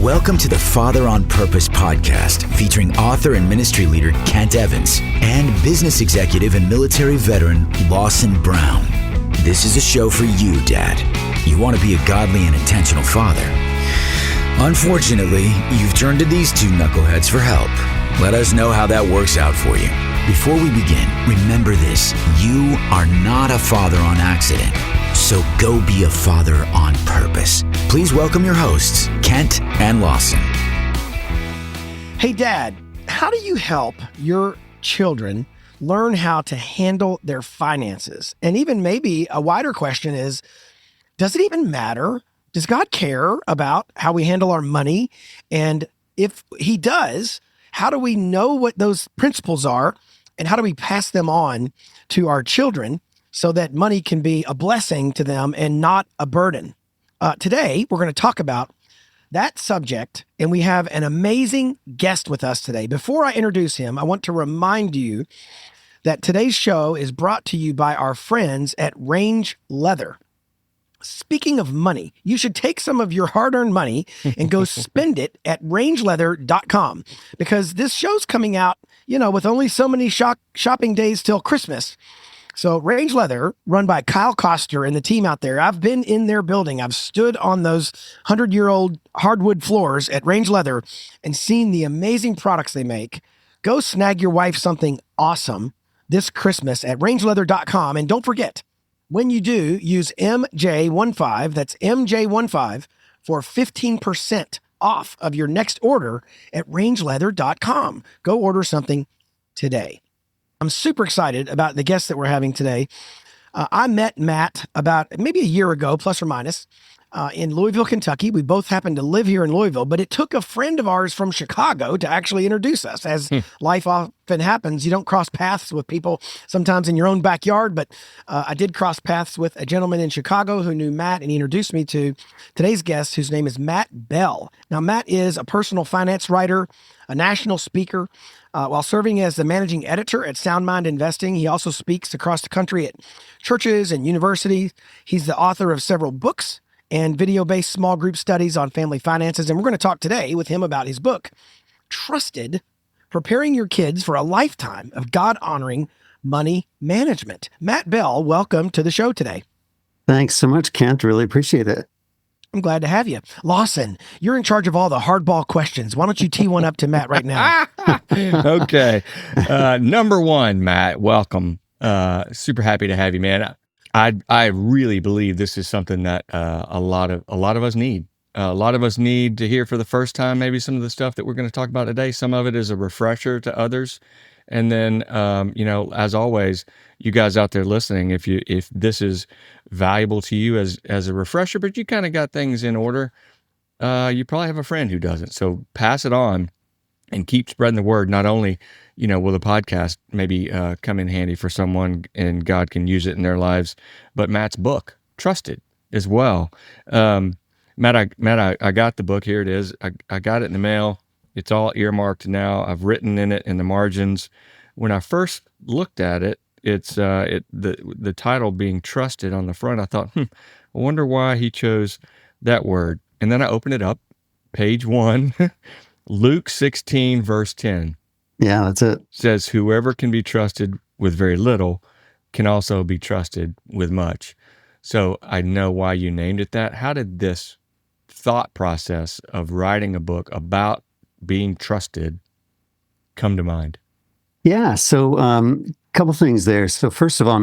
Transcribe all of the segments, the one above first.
Welcome to the Father on Purpose podcast, featuring author and ministry leader Kent Evans and business executive and military veteran Lawson Brown. This is a show for you, Dad. You want to be a godly and intentional father. Unfortunately, you've turned to these two knuckleheads for help. Let us know how that works out for you. Before we begin, remember this: you are not a father on accident. So go be a father on purpose. Please welcome your hosts, Kent and Lawson. Hey, Dad, how do you help your children learn how to handle their finances? And even maybe a wider question is, does it even matter? Does God care about how we handle our money? And if he does, how do we know what those principles are? And how do we pass them on to our children so that money can be a blessing to them and not a burden? Today, we're going to talk about that subject, and we have an amazing guest with us today. Before I introduce him, I want to remind you that today's show is brought to you by our friends at Range Leather. Speaking of money, you should take some of your hard-earned money and go spend it at rangeleather.com, because this show's coming out, with only so many shopping days till Christmas. So Range Leather, run by Kyle Koster and the team out there, I've been in their building. I've stood on those 100-year-old hardwood floors at Range Leather and seen the amazing products they make. Go snag your wife something awesome this Christmas at rangeleather.com. And don't forget, when you do, use MJ15, that's MJ15, for 15% off of your next order at rangeleather.com. Go order something today. I'm super excited about the guests that we're having today. I met Matt about maybe a year ago, plus or minus, in Louisville, Kentucky. We both happened to live here in Louisville, but it took a friend of ours from Chicago to actually introduce us. As life often happens, you don't cross paths with people sometimes in your own backyard, but I did cross paths with a gentleman in Chicago who knew Matt, and he introduced me to today's guest, whose name is Matt Bell. Now, Matt is a personal finance writer, a national speaker. While serving as the managing editor at Sound Mind Investing, he also speaks across the country at churches and universities. He's the author of several books and video-based small group studies on family finances. And we're going to talk today with him about his book, Trusted: Preparing Your Kids for a Lifetime of God-Honoring Money Management. Matt Bell, welcome to the show today. Thanks so much, Kent. Really appreciate it. I'm glad to have you. Lawson, you're in charge of all the hardball questions. Why don't you tee one up to Matt right now? Okay. Number one, Matt, welcome. Super happy to have you, man. I really believe this is something that a lot of us need. A lot of us need to hear for the first time, maybe some of the stuff that we're going to talk about today. Some of it is a refresher to others. And then, as always, you guys out there listening, if this is valuable to you as a refresher, but you kind of got things in order, you probably have a friend who doesn't. So pass it on and keep spreading the word. Not only, will the podcast maybe come in handy for someone and God can use it in their lives, but Matt's book, Trusted, as well. Matt, I got the book. Here it is. I got it in the mail. It's all earmarked now. I've written in it in the margins. When I first looked at it, it's the title being Trusted on the front. I thought, I wonder why he chose that word. And then I opened it up, page 1, Luke 16, verse 10. Yeah, that's it. Says, whoever can be trusted with very little can also be trusted with much. So I know why you named it that. How did this thought process of writing a book about being trusted come to mind? Yeah, so couple things there. So first of all,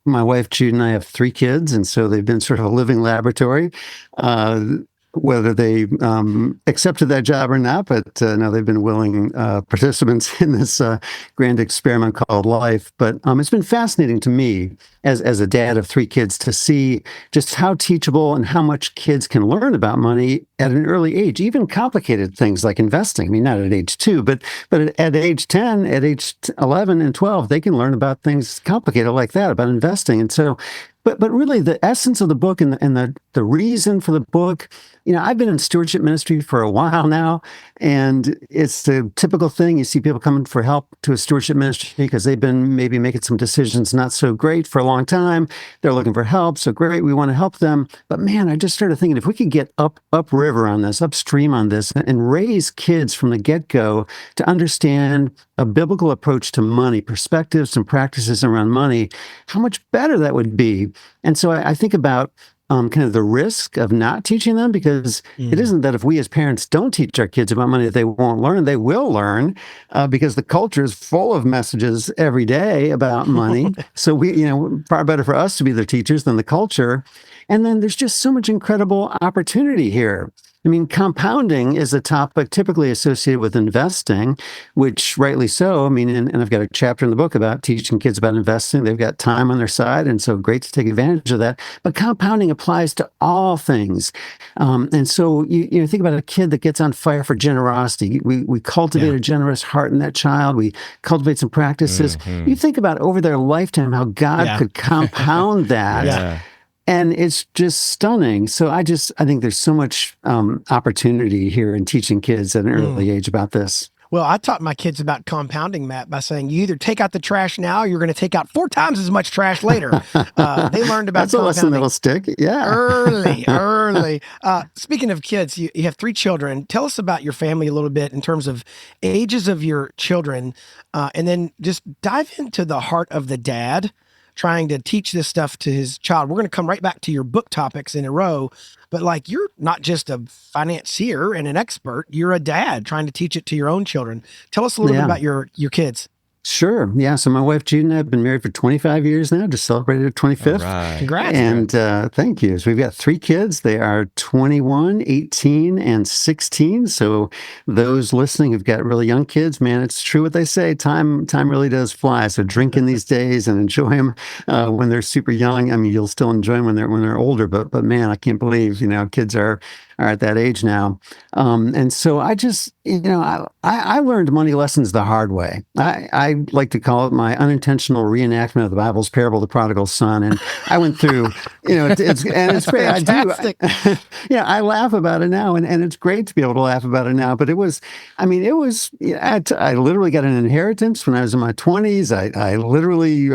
my wife Jude and I have 3 kids, and so they've been sort of a living laboratory. Whether they accepted that job or not, but no, they've been willing participants in this grand experiment called life. But it's been fascinating to me as a dad of 3 kids to see just how teachable and how much kids can learn about money at an early age, even complicated things like investing. Not at age 2, but at age 10, at age 11 and 12, they can learn about things complicated like that, about investing. And so But really, the essence of the book and the reason for the book, I've been in stewardship ministry for a while now, and it's the typical thing. You see people coming for help to a stewardship ministry because they've been maybe making some decisions not so great for a long time. They're looking for help, so great, we want to help them. But man, I just started thinking if we could get upriver on this, upstream on this, and raise kids from the get-go to understand a biblical approach to money, perspectives and practices around money, how much better that would be. And so I think about kind of the risk of not teaching them, because it isn't that if we as parents don't teach our kids about money that they won't learn. They will learn because the culture is full of messages every day about money. So far better for us to be their teachers than the culture. And then there's just so much incredible opportunity here. I mean, compounding is a topic typically associated with investing, which rightly so. I mean, and I've got a chapter in the book about teaching kids about investing. They've got time on their side, and so great to take advantage of that. But compounding applies to all things. And so you think about a kid that gets on fire for generosity. We cultivate a generous heart in that child. We cultivate some practices. You think about over their lifetime how God could compound that. And it's just stunning. So I think there's so much opportunity here in teaching kids at an early age about this. Well, I taught my kids about compounding, Matt, by saying you either take out the trash now, or you're going to take out 4 times as much trash later. They learned about That's a lesson that'll stick. Yeah. Early. Speaking of kids, you have 3 children. Tell us about your family a little bit in terms of ages of your children, and then just dive into the heart of the dad trying to teach this stuff to his child. We're going to come right back to your book topics in a row, but you're not just a financier and an expert, you're a dad trying to teach it to your own children. Tell us a little bit about your kids. Sure. Yeah. So my wife, Jude, and I have been married for 25 years now, just celebrated our 25th. Right. Congrats. And thank you. So we've got 3 kids. They are 21, 18, and 16. So those listening who've got really young kids, man, it's true what they say. Time really does fly. So drink in these days and enjoy them when they're super young. I mean, you'll still enjoy them when they're older, but man, I can't believe, kids are at that age now. And so I just, I learned money lessons the hard way. I like to call it my unintentional reenactment of the Bible's parable of the prodigal son. And I went through, it's great. Fantastic. I laugh about it now, and it's great to be able to laugh about it now. But I literally got an inheritance when I was in my 20s. I literally,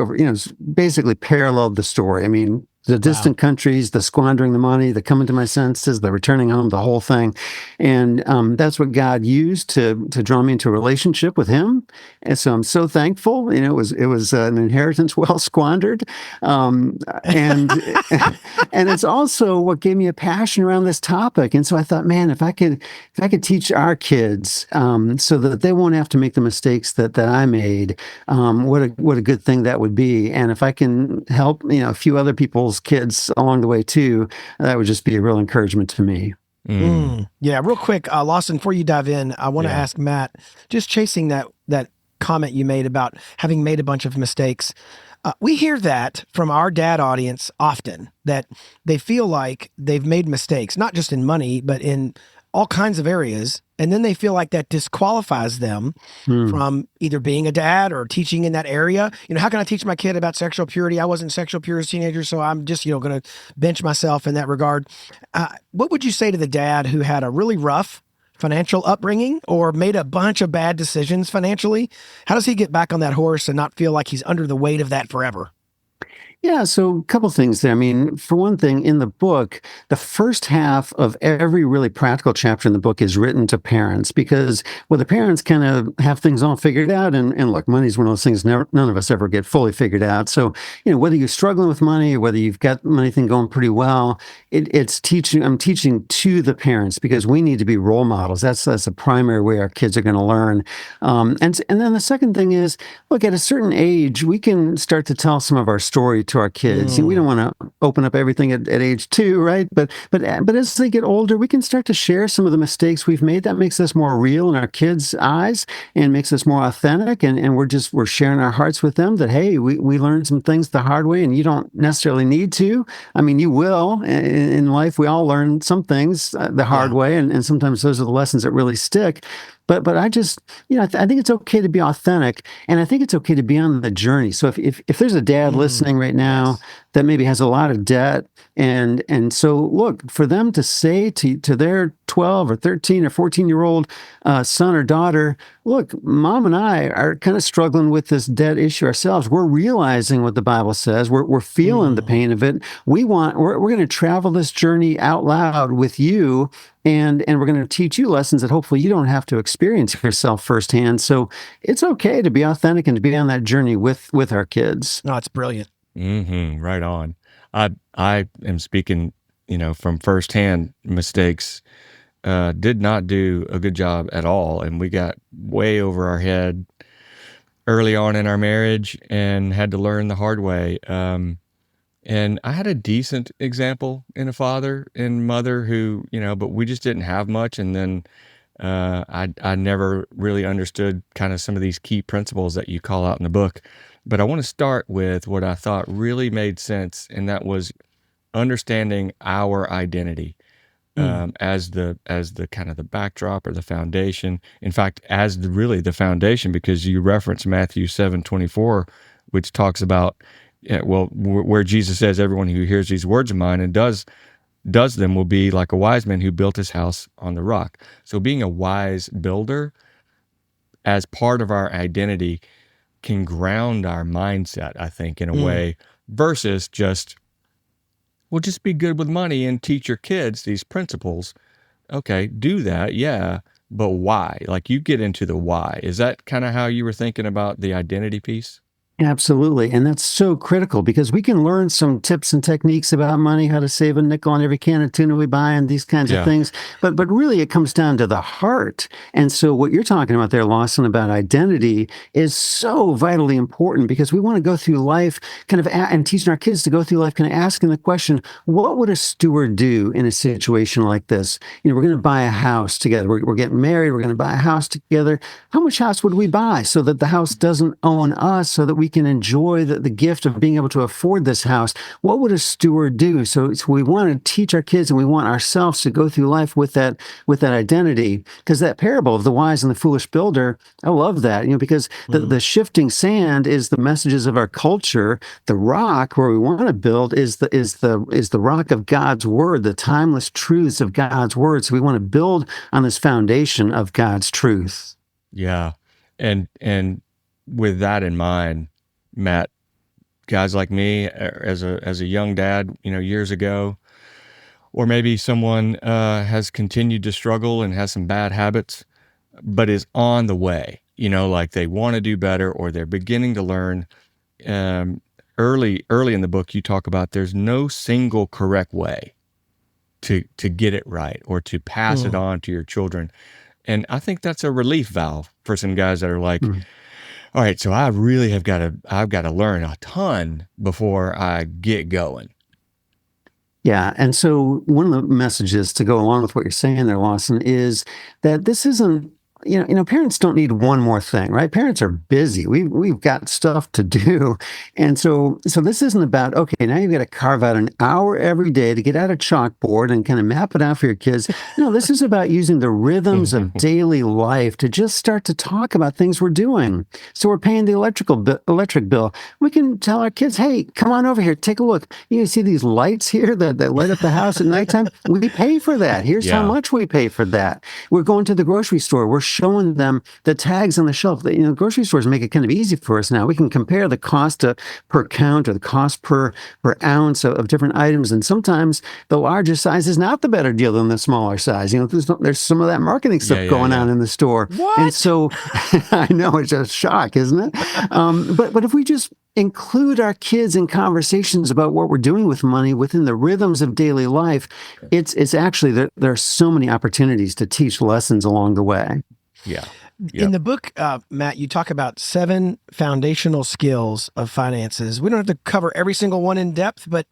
basically paralleled the story. I mean, the distant countries, the squandering the money, the coming to my senses, the returning home, the whole thing. And that's what God used to draw me into a relationship with him. And so I'm so thankful. It was an inheritance well squandered. And it's also what gave me a passion around this topic. And so I thought, man, if I could teach our kids so that they won't have to make the mistakes that I made, what a good thing that would be. And if I can help, a few other people's kids along the way too, that would just be a real encouragement to me. Yeah, real quick, Lawson, before you dive in, I want to ask Matt, just chasing that comment you made about having made a bunch of mistakes. We hear that from our dad audience often, that they feel like they've made mistakes, not just in money, but in all kinds of areas. And then they feel like that disqualifies them from either being a dad or teaching in that area. How can I teach my kid about sexual purity? I wasn't sexual pure as a teenager, so I'm just, going to bench myself in that regard. What would you say to the dad who had a really rough financial upbringing or made a bunch of bad decisions financially? How does he get back on that horse and not feel like he's under the weight of that forever? Yeah, so a couple things there. I mean, for one thing, in the book, the first half of every really practical chapter in the book is written to parents because, the parents kind of have things all figured out. And look, money's one of those things none of us ever get fully figured out. So, whether you're struggling with money or whether you've got money thing going pretty well, it's teaching. I'm teaching to the parents because we need to be role models. That's the primary way our kids are going to learn. And then the second thing is, look, at a certain age, we can start to tell some of our story to our kids. We don't want to open up everything at age 2, right? But as they get older, we can start to share some of the mistakes we've made. That makes us more real in our kids' eyes and makes us more authentic. And we're sharing our hearts with them that, hey, we learned some things the hard way, and you don't necessarily need to. I mean, you will. In life, we all learn some things the hard way, and sometimes those are the lessons that really stick. But I just, I think it's okay to be authentic, and I think it's okay to be on the journey. So if there's a dad listening right now Yes. that maybe has a lot of debt, and so look, for them to say to their 12 or 13 or 14-year-old son or daughter, look, mom and I are kind of struggling with this debt issue ourselves. We're realizing what the Bible says. We're feeling the pain of it. We're going to travel this journey out loud with you, and we're going to teach you lessons that hopefully you don't have to experience yourself firsthand. So it's okay to be authentic and to be on that journey with our kids. No, it's brilliant. Right on. I am speaking, from firsthand mistakes. Did not do a good job at all, and we got way over our head early on in our marriage and had to learn the hard way. And I had a decent example in a father and mother who, but we just didn't have much. And then I never really understood kind of some of these key principles that you call out in the book. But I want to start with what I thought really made sense, and that was understanding our identity as the kind of the backdrop or the foundation. In fact, as really the foundation, because you reference Matthew 7:24, which talks about where Jesus says, "Everyone who hears these words of mine and does them will be like a wise man who built his house on the rock." So being a wise builder as part of our identity can ground our mindset, I think, in a way, versus just be good with money and teach your kids these principles. Okay, do that, yeah, but why? Like, you get into the why. Is that kind of how you were thinking about the identity piece? Absolutely. And that's so critical, because we can learn some tips and techniques about money, how to save a nickel on every can of tuna we buy and these kinds of things. But really it comes down to the heart. And so what you're talking about there, Lawson, about identity is so vitally important, because we want to go through life and teaching our kids to go through life kind of asking the question, what would a steward do in a situation like this? We're going to buy a house together. We're getting married. We're going to buy a house together. How much house would we buy so that the house doesn't own us, so that we can enjoy the gift of being able to afford this house? What would a steward do? So we want to teach our kids, and we want ourselves to go through life with that identity. Because that parable of the wise and the foolish builder, I love that, because the shifting sand is the messages of our culture. The rock where we want to build is the rock of God's word, the timeless truths of God's word. So we want to build on this foundation of God's truth. Yeah. And with that in mind, Matt, guys like me, as a young dad, years ago, or maybe someone has continued to struggle and has some bad habits, but is on the way, like they want to do better, or they're beginning to learn. Early in the book, you talk about there's no single correct way to get it right or to pass it on to your children. And I think that's a relief valve for some guys that are like, all right, so I've got to learn a ton before I get going. Yeah. And so one of the messages to go along with what you're saying there, Lawson, is that this isn't, parents don't need one more thing, right? Parents are busy. We've got stuff to do. And so this isn't about, okay, now you've got to carve out an hour every day to get out a chalkboard and kind of map it out for your kids. No, this is about using the rhythms of daily life to just start to talk about things we're doing. So we're paying the electric bill. We can tell our kids, hey, come on over here, take a look. You see these lights here that light up the house at nighttime? We pay for that. Here's how much we pay for that. We're going to the grocery store. We're showing them the tags on the shelf. Grocery stores make it kind of easy for us now. We can compare the cost per count or the cost per ounce of different items. And sometimes the larger size is not the better deal than the smaller size. There's some of that marketing stuff going on in the store. What? And so I know it's a shock, isn't it? But if we just include our kids in conversations about what we're doing with money within the rhythms of daily life, it's actually, there are so many opportunities to teach lessons along the way. Yeah. In the book, Matt, you talk about 7 foundational skills of finances. We don't have to cover every single one in depth, but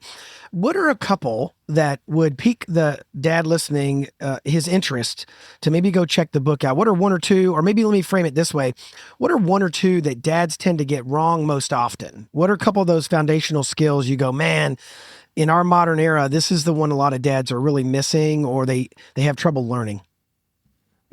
what are a couple that would pique the dad listening his interest to maybe go check the book out? What are 1 or 2, or maybe let me frame it this way. What are 1 or 2 that dads tend to get wrong most often? What are a couple of those foundational skills you go, man, in our modern era, this is the one a lot of dads are really missing, or they have trouble learning?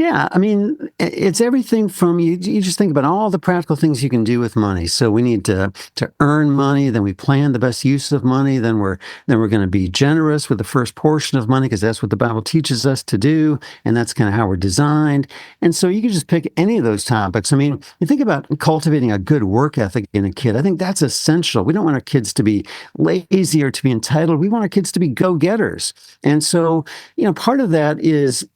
Yeah, I mean, it's everything from you just think about all the practical things you can do with money. So we need to earn money, then we plan the best use of money, then we're going to be generous with the first portion of money because that's what the Bible teaches us to do, and that's kind of how we're designed. And so you can just pick any of those topics. I mean, you think about cultivating a good work ethic in a kid. I think that's essential. We don't want our kids to be lazy or to be entitled. We want our kids to be go-getters. And so, part of that is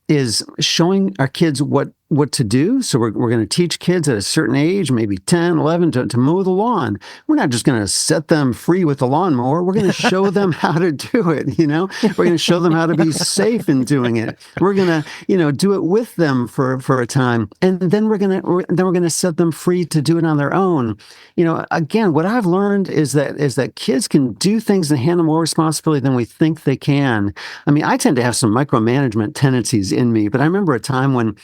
showing our kids what to do. So we're going to teach kids at a certain age, maybe 10, 11, to mow the lawn. We're not just going to set them free with the lawnmower. We're going to show them how to do it. We're going to show them how to be safe in doing it. We're going to, do it with them for a time. And then we're going to set them free to do it on their own. Again, what I've learned is that kids can do things and handle more responsibility than we think they can. I mean, I tend to have some micromanagement tendencies in me, but I remember a time when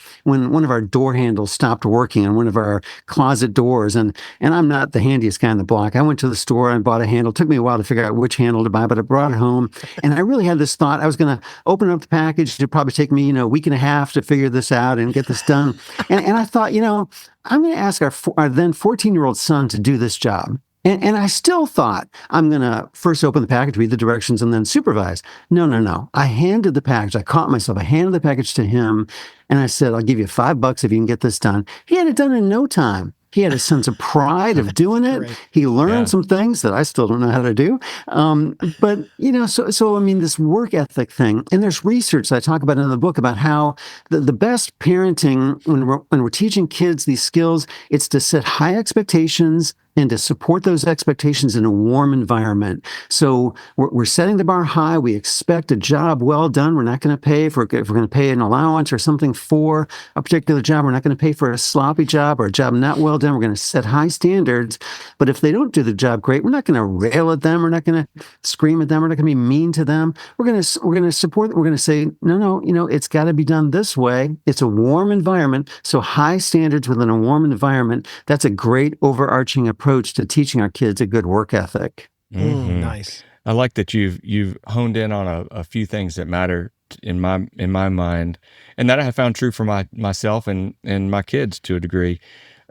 one of our door handles stopped working on one of our closet doors, and I'm not the handiest guy in the block. I went to the store and bought a handle. It took me a while to figure out which handle to buy, but I brought it home, and I really had this thought. I was going to open up the package. It'd probably take me, a week and a half to figure this out and get this done. And I thought, I'm going to ask our then 14-year-old son to do this job. And I still thought I'm going to first open the package, read the directions, and then supervise. No. I handed the package. I caught myself. I handed the package to him, and I said, I'll give you $5 if you can get this done. He had it done in no time. He had a sense of pride of doing it. Great. He learned some things that I still don't know how to do. But, so I mean, this work ethic thing, and there's research that I talk about in the book about how the best parenting, when we're teaching kids these skills, it's to set high expectations and to support those expectations in a warm environment. So we're setting the bar high. We expect a job well done. We're not going to pay if we're going to pay an allowance or something for a particular job. We're not going to pay for a sloppy job or a job not well done. We're going to set high standards. But if they don't do the job great, we're not going to rail at them. We're not going to scream at them. We're not going to be mean to them. We're going to support them. We're going to say, no, it's got to be done this way. It's a warm environment. So high standards within a warm environment. That's a great overarching approach to teaching our kids a good work ethic. Nice. I like that you've honed in on a few things that matter in my mind, and that I have found true for myself and my kids to a degree.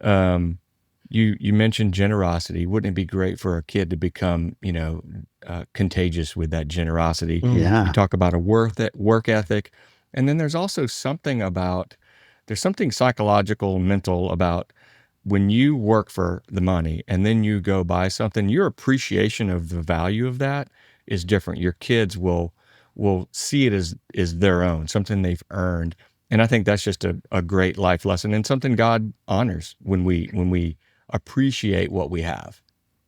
You mentioned generosity. Wouldn't it be great for a kid to become contagious with that generosity? Yeah. You talk about a work ethic, and then there's also something psychological, mental about when you work for the money and then you go buy something, your appreciation of the value of that is different. Your kids will see it as their own, something they've earned. And I think that's just a great life lesson and something God honors when we appreciate what we have.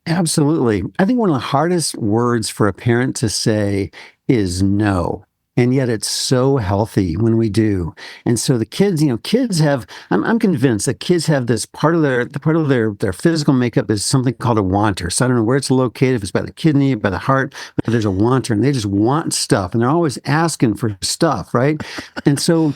Absolutely. I think one of the hardest words for a parent to say is no. And yet it's so healthy when we do. And so the kids, kids have, I'm convinced that kids have this part of their physical makeup is something called a wanter. So I don't know where it's located, if it's by the kidney, by the heart, but there's a wanter and they just want stuff and they're always asking for stuff, right? And so,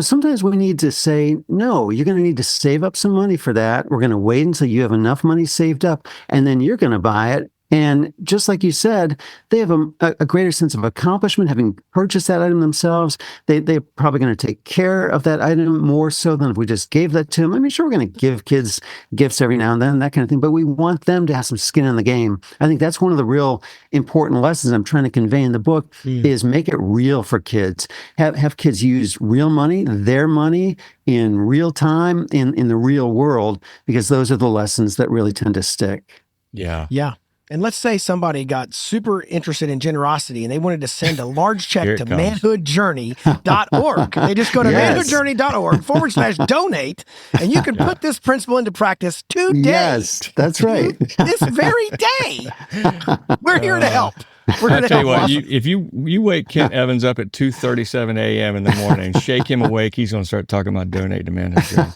sometimes we need to say, no, you're going to need to save up some money for that. We're going to wait until you have enough money saved up and then you're going to buy it. And just like you said, they have a greater sense of accomplishment having purchased that item themselves. They're probably going to take care of that item more so than if we just gave that to them. I mean, sure, we're going to give kids gifts every now and then, that kind of thing, but we want them to have some skin in the game. I think that's one of the real important lessons I'm trying to convey in the book is make it real for kids. Have kids use real money, their money, in real time, in the real world, because those are the lessons that really tend to stick. Yeah. Yeah. And let's say somebody got super interested in generosity and they wanted to send a large check to manhoodjourney.org. They just go to manhoodjourney.org/donate, and you can put this principle into practice today. Yes, that's right. This very day. We're here to help. I'll tell you what, if you wake Kent Evans up at 2:37 a.m. in the morning and shake him awake, he's going to start talking about donate to Manhood Journey.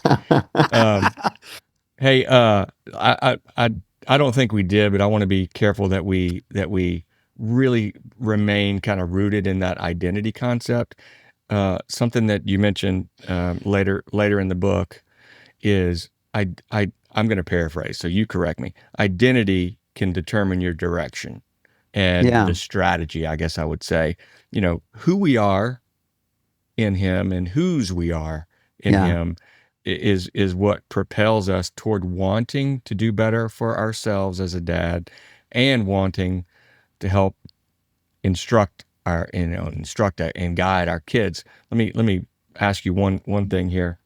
Hey, I don't think we did, but I want to be careful that we really remain kind of rooted in that identity concept. Something that you mentioned later in the book is I'm going to paraphrase, so you correct me. Identity can determine your direction and the strategy, I guess I would say. Who we are in Him and whose we are in Yeah. him is what propels us toward wanting to do better for ourselves as a dad, and wanting to help instruct and guide our kids. Let me ask you one thing here.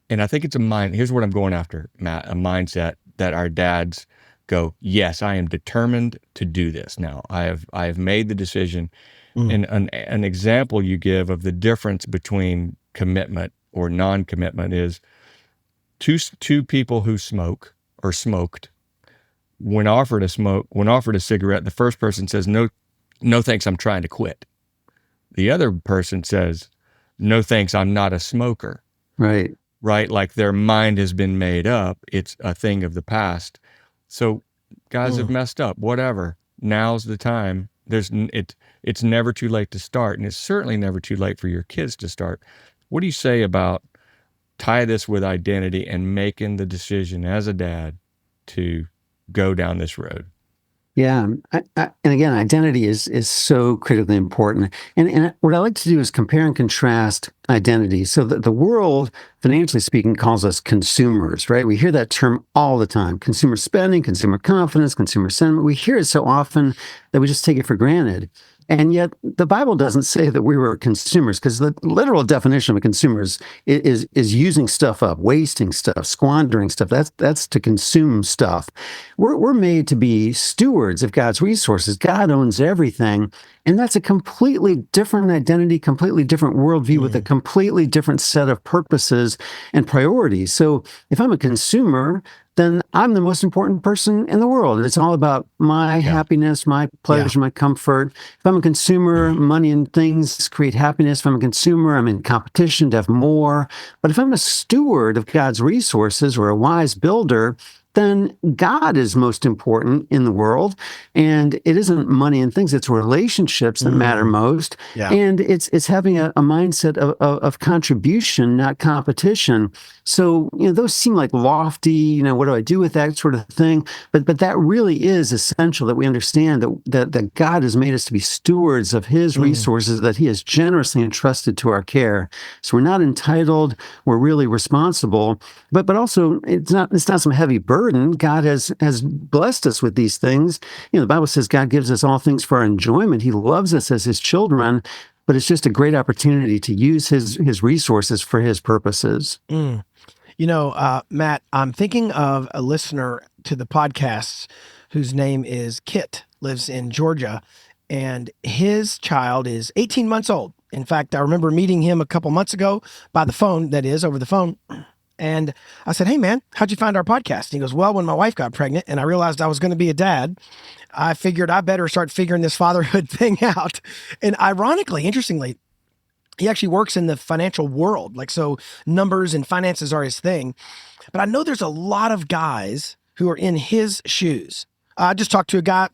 And I think it's here's what I'm going after, Matt, a mindset that our dads go, yes, I am determined to do this. Now I have made the decision. And an example you give of the difference between commitment or non-commitment is two people who smoke or smoked. When offered a cigarette, the first person says, no thanks, I'm trying to quit. The other person says, no thanks, I'm not a smoker. Right. Right? Like their mind has been made up. It's a thing of the past. So guys have messed up, whatever. Now's the time. It's never too late to start, and it's certainly never too late for your kids to start. What do you say about tie this with identity and making the decision as a dad to go down this road? Yeah. And again, identity is so critically important. And what I like to do is compare and contrast identity. So the world, financially speaking, calls us consumers, right? We hear that term all the time: consumer spending, consumer confidence, consumer sentiment. We hear it so often that we just take it for granted. And yet the Bible doesn't say that we were consumers, because the literal definition of a consumer is using stuff up, wasting stuff, squandering stuff. That's to consume stuff. We're made to be stewards of God's resources. God owns everything. And that's a completely different identity, completely different worldview with a completely different set of purposes and priorities. So if I'm a consumer, then I'm the most important person in the world. It's all about my happiness, my pleasure, my comfort. If I'm a consumer, money and things create happiness. If I'm a consumer, I'm in competition to have more. But if I'm a steward of God's resources or a wise builder, then God is most important in the world. And it isn't money and things, it's relationships that matter most. Yeah. And it's having a mindset of contribution, not competition. So, those seem like lofty, what do I do with that sort of thing? But that really is essential, that we understand that God has made us to be stewards of his resources that he has generously entrusted to our care. So we're not entitled, we're really responsible, but also it's not some heavy burden. God has blessed us with these things. The Bible says God gives us all things for our enjoyment. He loves us as his children, but it's just a great opportunity to use his resources for his purposes. Matt, I'm thinking of a listener to the podcast whose name is Kit, lives in Georgia, and his child is 18 months old. In fact, I remember meeting him a couple months ago by the phone, that is, over the phone. And I said, hey, man, how'd you find our podcast? And he goes, well, when my wife got pregnant and I realized I was going to be a dad, I figured I better start figuring this fatherhood thing out. And ironically, interestingly, he actually works in the financial world. So numbers and finances are his thing. But I know there's a lot of guys who are in his shoes. I just talked to a guy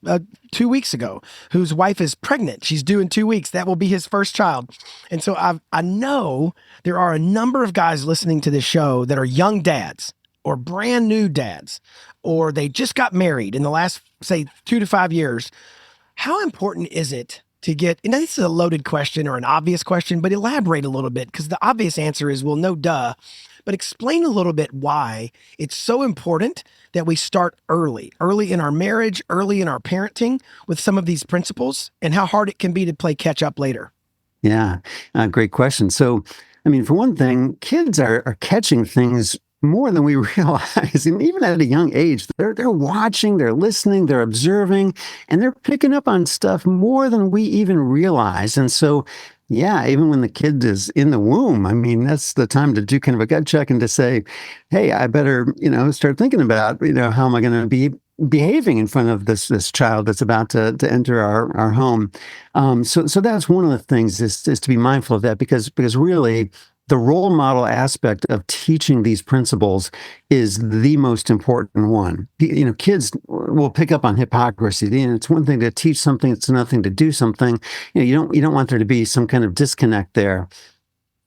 2 weeks ago whose wife is pregnant. She's due in 2 weeks. That will be his first child. And so I know there are a number of guys listening to this show that are young dads or brand new dads, or they just got married in the last, say, 2 to 5 years. How important is it to get, and this is a loaded question or an obvious question, but elaborate a little bit, because the obvious answer is, well, no, duh. But explain a little bit why it's so important that we start early in our marriage, early in our parenting with some of these principles, and how hard it can be to play catch up later. Yeah, great question. So, for one thing, kids are catching things more than we realize. And even at a young age, they're watching, they're listening, they're observing, and they're picking up on stuff more than we even realize. And so, yeah, even when the kid is in the womb, that's the time to do kind of a gut check and to say, hey, I better, start thinking about, how am I going to be behaving in front of this child that's about to enter our home. So that's one of the things is to be mindful of that, because really the role model aspect of teaching these principles is the most important one. Kids will pick up on hypocrisy. It's one thing to teach something; it's another thing to do something. You don't want there to be some kind of disconnect there.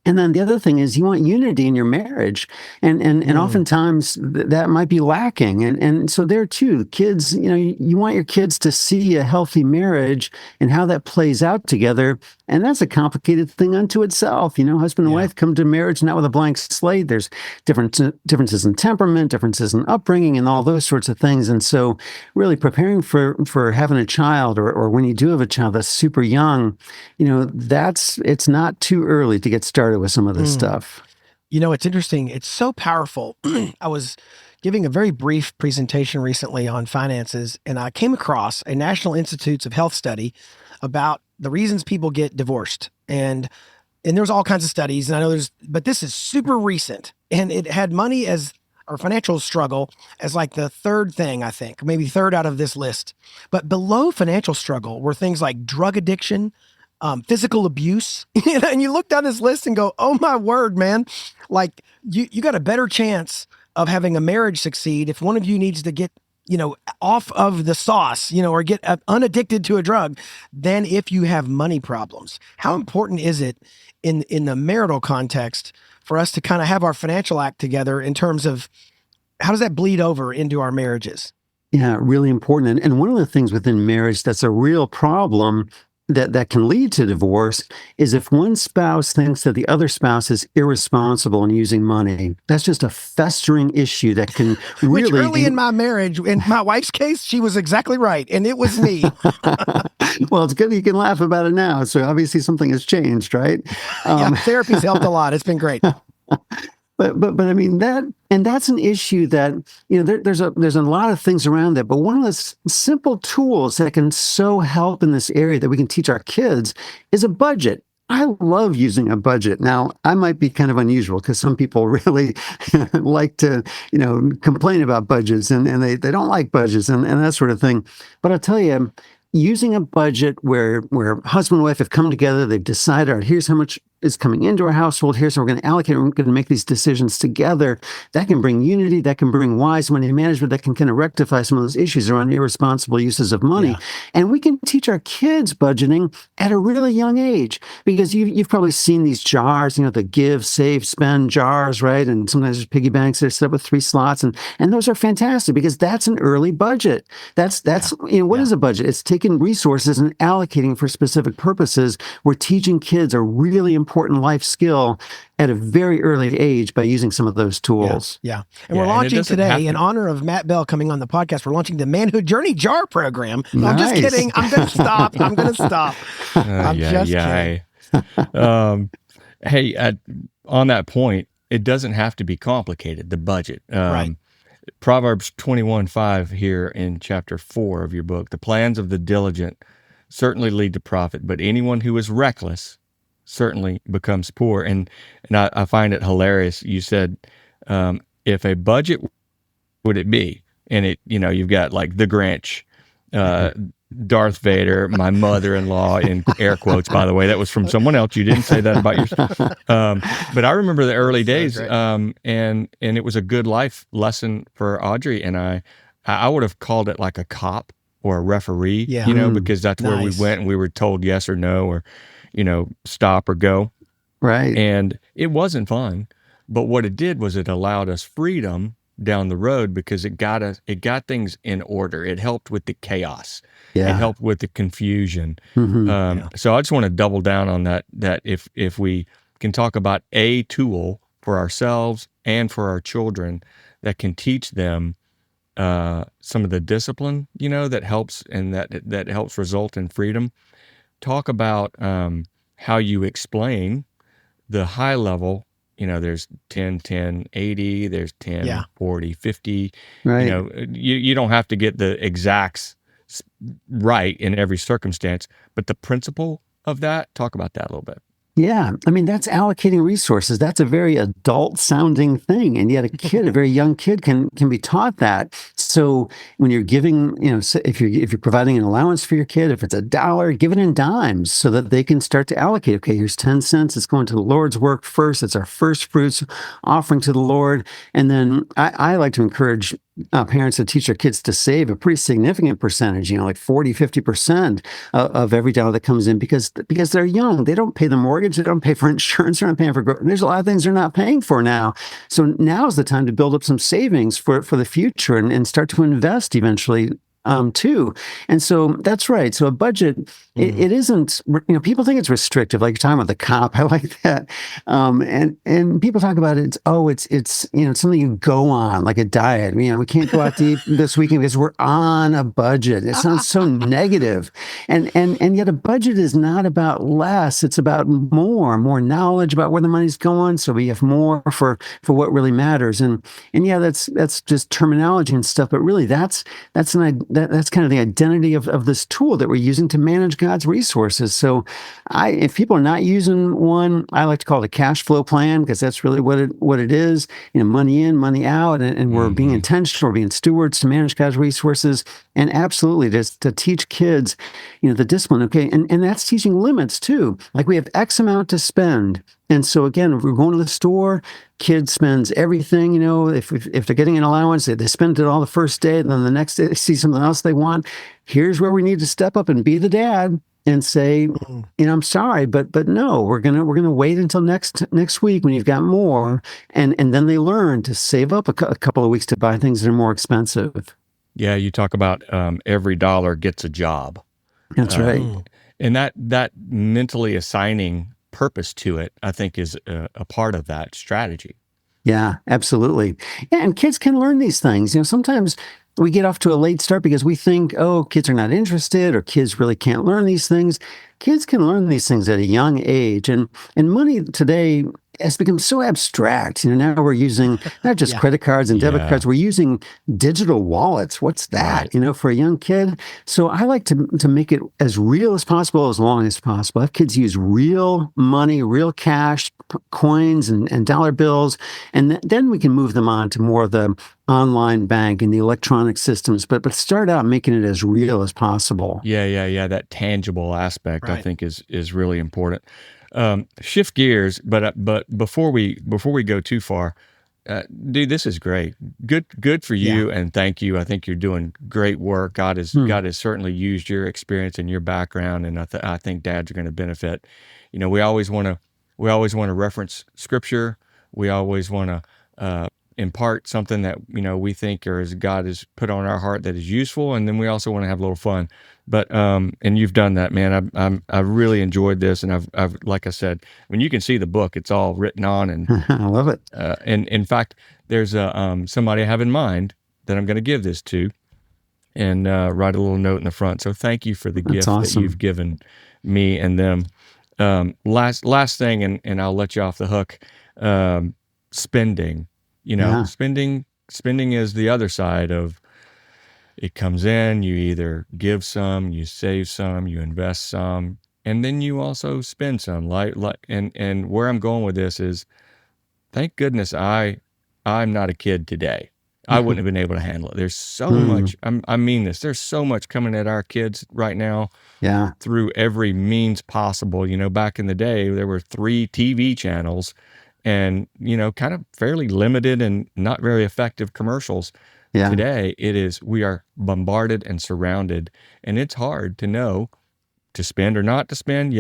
And then the other thing is you want unity in your marriage, and oftentimes that might be lacking. And so there too, kids, you want your kids to see a healthy marriage and how that plays out together. And that's a complicated thing unto itself. Husband and wife come to marriage not with a blank slate. There's differences in temperament, differences in upbringing, and all those sorts of things. And so really preparing for having a child, or when you do have a child that's super young, it's not too early to get started with some of this stuff. It's interesting. It's so powerful. I was giving a very brief presentation recently on finances, and I came across a National Institutes of Health study about the reasons people get divorced. And there's all kinds of studies, and I know but this is super recent, and it had money or financial struggle as like the third thing, I think, maybe third out of this list. But below financial struggle were things like drug addiction, physical abuse. And you look down this list and go, oh my word, man, like you got a better chance of having a marriage succeed if one of you needs to get, off of the sauce, or get unaddicted to a drug than if you have money problems. How important is it in the marital context for us to kind of have our financial act together in terms of how does that bleed over into our marriages? Yeah, really important. And one of the things within marriage that's a real problem that can lead to divorce is if one spouse thinks that the other spouse is irresponsible in using money. That's just a festering issue that can really... Which early in my marriage, in my wife's case, she was exactly right, and it was me. Well, it's good you can laugh about it now. So obviously something has changed, right? Therapy's helped a lot. It's been great. But I mean that's an issue that there's a lot of things around that. But one of the simple tools that can so help in this area that we can teach our kids is a budget. I love using a budget. Now, I might be kind of unusual because some people really like to complain about budgets and they don't like budgets and that sort of thing. But I'll tell you, using a budget where husband and wife have come together, they've decided, all right, here's how much is coming into our household, here's how we're going to allocate, we're going to make these decisions together. That can bring unity, that can bring wise money management, that can kind of rectify some of those issues around irresponsible uses of money. Yeah. And we can teach our kids budgeting at a really young age, because you've probably seen these jars, the give, save, spend jars, right? And sometimes there's piggy banks that are set up with 3 slots, and those are fantastic because that's an early budget. What is a budget? It's taking resources and allocating for specific purposes. We're teaching kids a really important life skill at a very early age by using some of those tools. Yeah. And we're launching today, in honor of Matt Bell coming on the podcast, we're launching the Manhood Journey Jar program. No, I'm just kidding. I'm going to stop. I'm just kidding. Hey, on that point, it doesn't have to be complicated, the budget. Right. Proverbs 21:5 here in chapter 4 of your book, the plans of the diligent certainly lead to profit, but anyone who is reckless certainly becomes poor. And I find it hilarious. You said, if a budget would it be? And it, you've got like the Grinch, Darth Vader, my mother-in-law, in air quotes, by the way. That was from someone else. You didn't say that about yourself. But I remember the early days, and it was a good life lesson for Audrey and I would have called it like a cop or a referee, because that's where we went and we were told yes or no, or, stop or go. Right. And it wasn't fun, but what it did was it allowed us freedom down the road because it got things in order. It helped with the chaos. Yeah. It helped with the confusion. Mm-hmm. So I just want to double down on that if we can talk about a tool for ourselves and for our children that can teach them some of the discipline, that helps and that helps result in freedom. Talk about how you explain the high level. There's 10, 10, 80, there's 10, 40, 50. Right. You don't have to get the exacts right in every circumstance, but the principle of that, talk about that a little bit. Yeah. I mean, that's allocating resources. That's a very adult sounding thing. And yet a very young kid can be taught that. So when you're giving, if you're providing an allowance for your kid, if it's $1, give it in dimes so that they can start to allocate. Okay, here's 10 cents. It's going to the Lord's work first. It's our first fruits offering to the Lord. And then I like to encourage parents to teach their kids to save a pretty significant percentage, like 40, 50% of every dollar that comes in because they're young. They don't pay the mortgage. They don't pay for insurance. They're not paying for growth. There's a lot of things they're not paying for now. So now's the time to build up some savings for the future and start to invest eventually too. And so that's right. So a budget, it isn't, people think it's restrictive, like you're talking about the cop. I like that. And people talk about it, it's something you go on, like a diet. We can't go out to eat this weekend because we're on a budget. It sounds so negative. And yet a budget is not about less. It's about more knowledge about where the money's going. So we have more for what really matters. And yeah, that's just terminology and stuff, but really that's kind of the identity of this tool that we're using to manage God's resources. So if people are not using one, I like to call it a cash flow plan, because that's really what it is. Money in, money out, and we're being intentional, we're being stewards to manage God's resources, and absolutely to teach kids, the discipline. Okay, and that's teaching limits too. Like we have X amount to spend. And so again, if we're going to the store, kid spends everything, if they're getting an allowance, they spend it all the first day, then the next day they see something else they want. Here's where we need to step up and be the dad and say, I'm sorry, but no, we're gonna wait until next week when you've got more, and then they learn to save up a couple of weeks to buy things that are more expensive. Yeah, you talk about every dollar gets a job. That's right. And that mentally assigning purpose to it, I think, is a part of that strategy. Yeah, absolutely. Yeah, and kids can learn these things. Sometimes we get off to a late start because we think, kids are not interested, or kids really can't learn these things. Kids can learn these things at a young age. And money today has become so abstract. Now we're using not just credit cards and debit cards, we're using digital wallets. What's that, Right. For a young kid? So I like to make it as real as possible, as long as possible. Have kids use real money, real cash, coins and dollar bills, and then we can move them on to more of the online bank and the electronic systems, but start out making it as real as possible. Yeah. That tangible aspect, Right. I think, is really important. Shift gears, but before we go too far, dude, this is great. Good for you, and thank you. I think you're doing great work. God has certainly used your experience and your background, and I think dads are going to benefit. We always want to reference scripture. We always want to impart something that we think or as God has put on our heart that is useful, and then we also want to have a little fun. But and you've done that, man. I've really enjoyed this, and I've like I said, when you can see the book, it's all written on, and I love it. and in fact, there's somebody I have in mind that I'm going to give this to, and write a little note in the front. So thank you for the gift that you've given me and them. Last thing, and I'll let you off the hook. Spending. Spending is the other side of it. Comes in, you either give some, you save some, you invest some, and then you also spend some. And where I'm going with this is, thank goodness I'm not a kid today. I wouldn't have been able to handle it. There's so much. I mean this. There's so much coming at our kids right now. Yeah. Through every means possible. Back in the day, there were 3 TV channels. And, kind of fairly limited and not very effective commercials. Yeah. Today, we are bombarded and surrounded, and it's hard to know to spend or not to spend,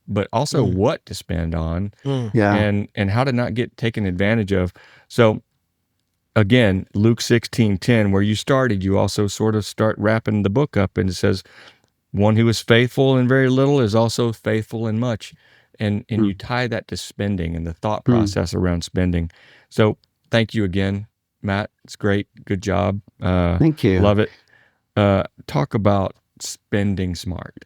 but also what to spend on, and how to not get taken advantage of. So, again, Luke 16:10, where you started, you also sort of start wrapping the book up, and it says, one who is faithful in very little is also faithful in much. And you tie that to spending and the thought process around spending. So thank you again, Matt. It's great. Good job. Thank you. Love it. Talk about spending smart.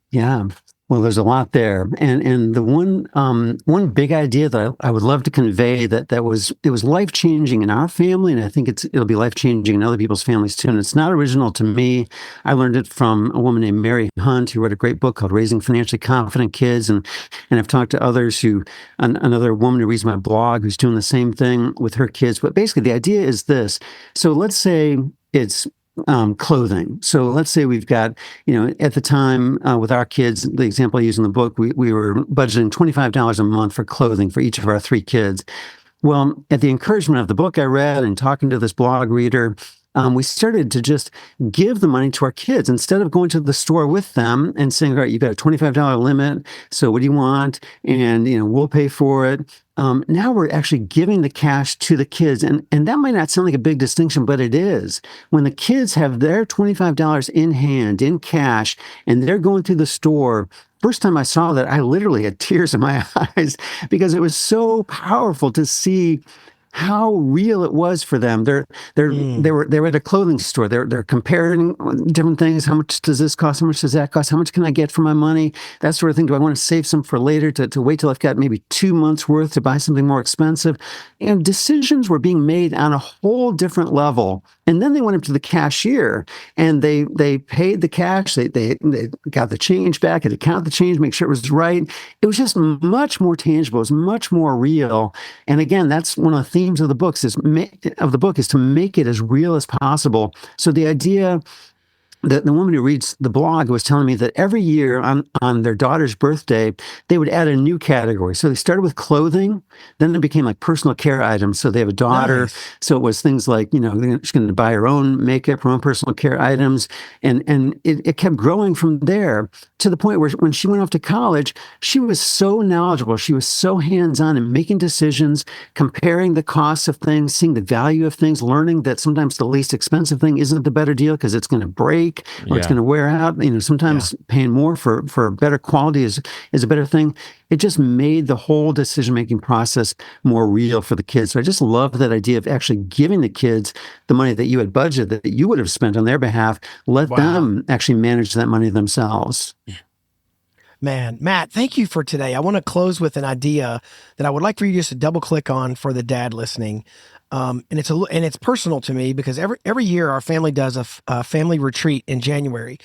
Yeah. Well, there's a lot there, and the one big idea that I would love to convey that was life changing in our family, and I think it'll be life changing in other people's families too. And it's not original to me. I learned it from a woman named Mary Hunt, who wrote a great book called Raising Financially Confident Kids, and I've talked to others another woman who reads my blog who's doing the same thing with her kids. But basically, the idea is this: so let's say it's clothing. So let's say we've got, at the time with our kids, the example I use in the book, we were budgeting $25 a month for clothing for each of our 3 kids. Well, at the encouragement of the book I read and talking to this blog reader, we started to just give the money to our kids instead of going to the store with them and saying, all right, you've got a $25 limit. So what do you want? And, we'll pay for it. now we're actually giving the cash to the kids. And that might not sound like a big distinction, but it is. When the kids have their $25 in hand, in cash, and they're going through the store, first time I saw that, I literally had tears in my eyes because it was so powerful to see how real it was for them. They were at a clothing store. They're comparing different things. How much does this cost? How much does that cost? How much can I get for my money? That sort of thing. Do I want to save some for later to wait till I've got maybe 2 months worth to buy something more expensive? And decisions were being made on a whole different level. And then they went up to the cashier and they paid the cash. They got the change back, had to count the change, make sure it was right. It was just much more tangible. It was much more real. And again, that's one of the themes of the book is to make it as real as possible. So the idea that the woman who reads the blog was telling me that every year on their daughter's birthday, they would add a new category. So they started with clothing, then it became like personal care items. So they have a daughter. Nice. So it was things like, she's going to buy her own makeup, her own personal care items. And it kept growing from there to the point where when she went off to college, she was so knowledgeable. She was so hands-on in making decisions, comparing the costs of things, seeing the value of things, learning that sometimes the least expensive thing isn't the better deal because it's going to break or it's going to wear out. Sometimes paying more for better quality is a better thing. It just made the whole decision-making process more real for the kids. So I just love that idea of actually giving the kids the money that you had budgeted, that you would have spent on their behalf. Let them actually manage that money themselves. Man, Matt, thank you for today. I want to close with an idea that I would like for you just to double click on for the dad listening. And it's personal to me because every year our family does a family retreat in January.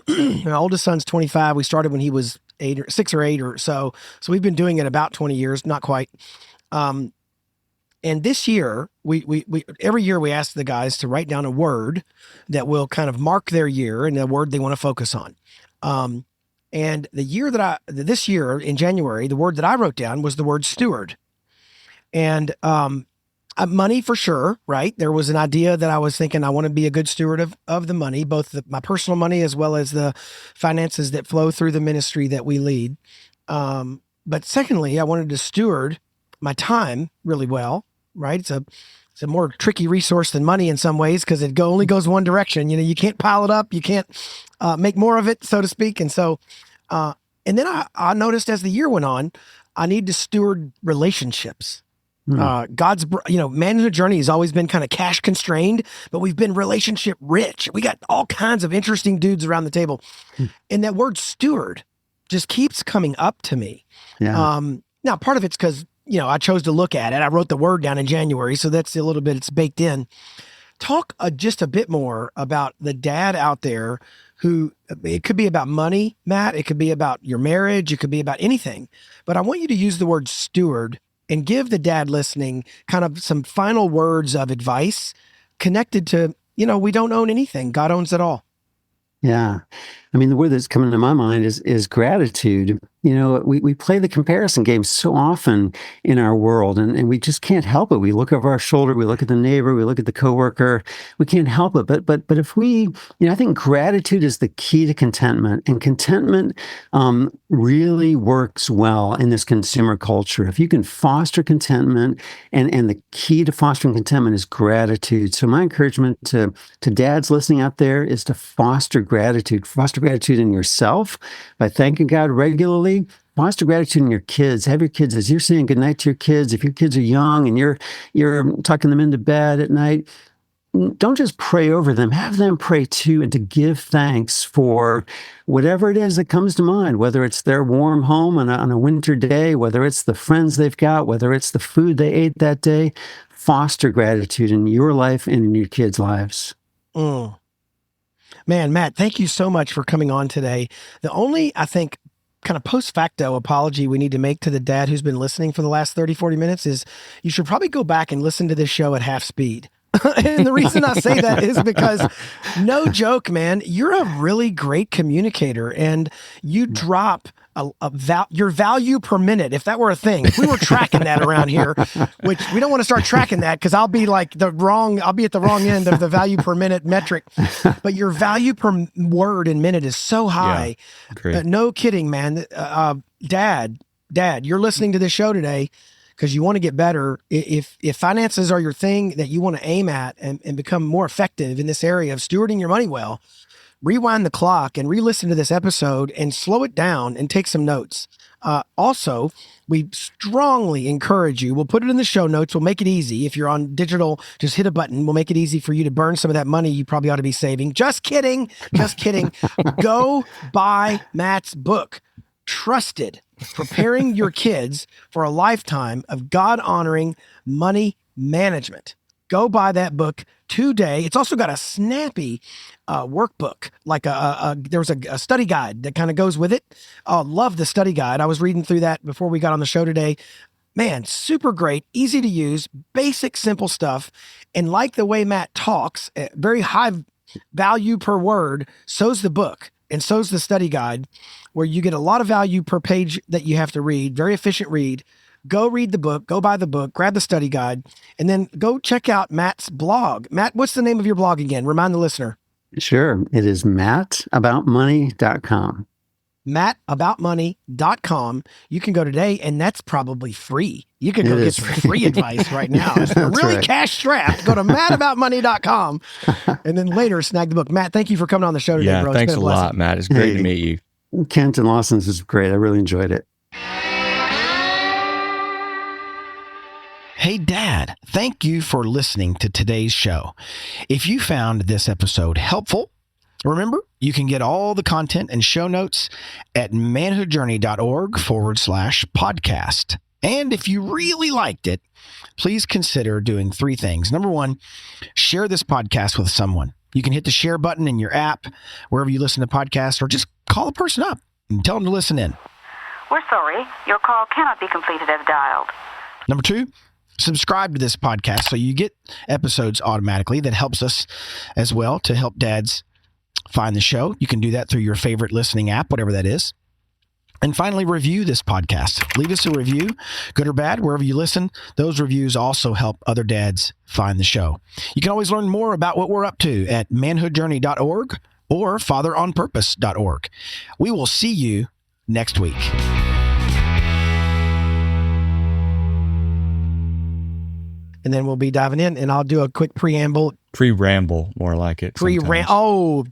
My oldest son's 25. We started when he was 6 or 8 or so. So we've been doing it about 20 years, not quite. And this year, we every year we ask the guys to write down a word that will kind of mark their year and the word they want to focus on. And this year in January, the word that I wrote down was the word steward. And money for sure, right? There was an idea that I was thinking I want to be a good steward of the money, both my personal money as well as the finances that flow through the ministry that we lead. But secondly, I wanted to steward my time really well, right? It's a more tricky resource than money in some ways because it only goes one direction. You can't pile it up. You can't make more of it, so to speak. And so, and then I noticed as the year went on, I need to steward relationships. God's, manhood journey has always been kind of cash constrained, but we've been relationship rich. We got all kinds of interesting dudes around the table. And that word steward just keeps coming up to me. Yeah. Now, part of it's because, I chose to look at it. I wrote the word down in January, so that's a little bit, it's baked in. Talk just a bit more about the dad out there who, it could be about money, Matt. It could be about your marriage. It could be about anything. But I want you to use the word steward and give the dad listening kind of some final words of advice connected to, we don't own anything. God owns it all. Yeah. I mean, the word that's coming to my mind is gratitude. We play the comparison game so often in our world, and we just can't help it. We look over our shoulder, we look at the neighbor, we look at the coworker. We can't help it. But if we, I think gratitude is the key to contentment, and contentment really works well in this consumer culture. If you can foster contentment, and the key to fostering contentment is gratitude. So my encouragement to dads listening out there is to foster gratitude. Foster gratitude in yourself by thanking God regularly. Foster gratitude in your kids. Have your kids, as you're saying goodnight to your kids, if your kids are young and you're tucking them into bed at night, don't just pray over them. Have them pray too, and to give thanks for whatever it is that comes to mind, whether it's their warm home on a winter day, whether it's the friends they've got, whether it's the food they ate that day. Foster gratitude in your life and in your kids' lives. Man, Matt, thank you so much for coming on today. The only, I think, kind of post facto apology we need to make to the dad who's been listening for the last 30, 40 minutes is you should probably go back and listen to this show at half speed. And the reason I say that is because, no joke, man, you're a really great communicator, and you drop your value per minute. If that were a thing, if we were tracking that around here, which we don't want to start tracking that because I'll be at the wrong end of the value per minute metric. But your value per word and minute is so high. Yeah, great. No kidding, man. Dad, you're listening to this show today. because you want to get better. If finances are your thing that you want to aim at and become more effective in this area of stewarding your money well, rewind the clock and re-listen to this episode and slow it down and take some notes. Also, we strongly encourage you. We'll put it in the show notes. We'll make it easy. If you're on digital, just hit a button. We'll make it easy for you to burn some of that money you probably ought to be saving. Just kidding. Just kidding. Go buy Matt's book, Trusted, Preparing Your Kids for a Lifetime of God-Honoring Money Management. Go buy that book today. It's also got a snappy workbook, like there was a study guide that kind of goes with it. Oh, love the study guide. I was reading through that before we got on the show today. Man, super great, easy to use, basic, simple stuff. And like the way Matt talks, very high value per word, so's the book and so's the study guide, where you get a lot of value per page that you have to read. Very efficient read. Go read the book, go buy the book, grab the study guide, and then go check out Matt's blog. Matt, what's the name of your blog again? Remind the listener. Sure. It is mattaboutmoney.com. mattaboutmoney.com. You can go today, and that's probably free. You can go get some free advice right now. If you're really cash strapped, go to mattaboutmoney.com and then later snag the book. Matt, thank you for coming on the show today, bro. Thanks a lot, Matt. It's great to meet you. Kent and Lawson, this is great. I really enjoyed it. Hey, Dad, thank you for listening to today's show. If you found this episode helpful, remember, you can get all the content and show notes at manhoodjourney.org/podcast. And if you really liked it, please consider doing 3 things. Number 1, share this podcast with someone. You can hit the share button in your app, wherever you listen to podcasts, or just call a person up and tell them to listen in. We're sorry, your call cannot be completed as dialed. Number 2, subscribe to this podcast so you get episodes automatically. That helps us as well to help dads find the show. You can do that through your favorite listening app, whatever that is. And finally, review this podcast. Leave us a review, good or bad, wherever you listen. Those reviews also help other dads find the show. You can always learn more about what we're up to at manhoodjourney.org or fatheronpurpose.org. We will see you next week. And then we'll be diving in, and I'll do a quick preamble. Pre-ramble, more like it. Oh,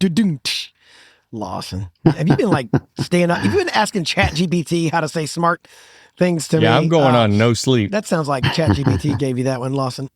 Lawson. Have you been staying up? Have you been asking ChatGPT how to say smart things to me? Yeah, I'm going on no sleep. That sounds like ChatGPT gave you that one, Lawson.